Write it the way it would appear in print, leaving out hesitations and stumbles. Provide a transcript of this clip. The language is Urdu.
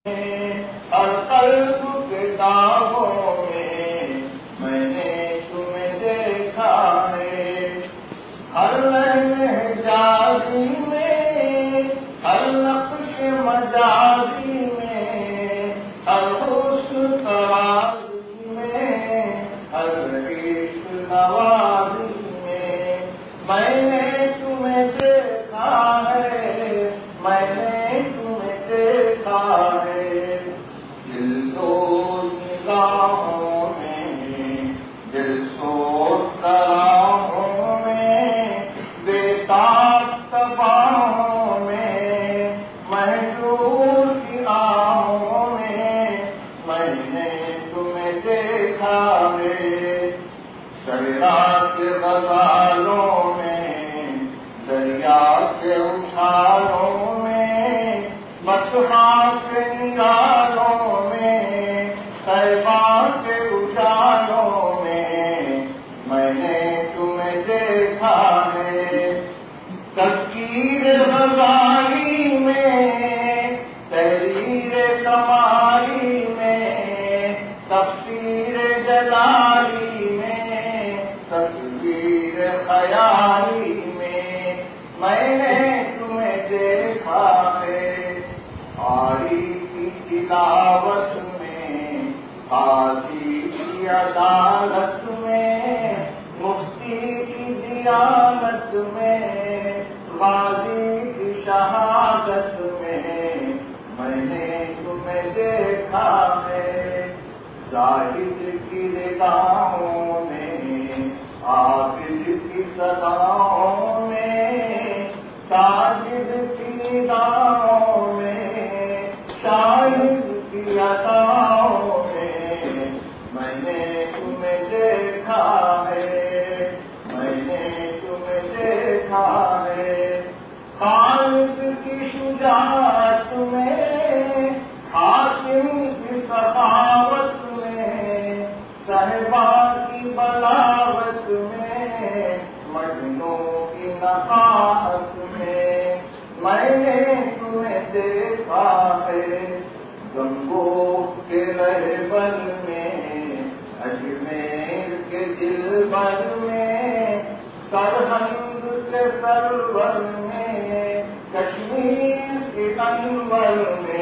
ہر قلب کے داغوں میں نے تمہیں دیکھا ہے، ہر لمحے جازی میں، ہر نقش مجازی میں، ہر حسن ترازی میں، ہر عشق نوازی میں نے تمہیں دیکھا ہے، میں نے تمہیں دیکھا ہے۔ دل دو نگاہوں میں، دل سوز راہوں میں، بےتاب تباہوں میں، مہجور کی آہوں میں نے تمہیں دیکھا ہے۔ شعرا کے غزالوں میں، دریا کے اچھالوں میں، بطحاں کے نگاروں میں، طیبہ کے اجالوں میں نے تمہیں دیکھا ہے۔ تذکیر غزالی میں، تحریر کمالی میں، تفسیر جلالی میں، تصویر خیالی میں نے تمہیں دیکھا ہے۔ آری کی تلاوت میں، قاضی کی عدالت میں، مفتی کی دیانت میں، غازی کی شہادت میں نے تمہیں دیکھا ہے۔ زاہد کی نگاہوں میں، عابد کی صداؤں میں، ساجد کی نگاہوں میں، شاہد کی عطاؤں میں نے تمہیں دیکھا ہے، میں نے تمہیں دیکھا ہے۔ خالد کی شجاعت میں، حاکم کی سخاوت میں، صحبا کی بلاغت میں، مجنوں کی نقاہت میں نے تمہیں دیکھا ہے۔ گنگو کے رہبر میں، اجمیر کے دلبر میں، سرہند کے سرور میں، کشمیر کے انور میں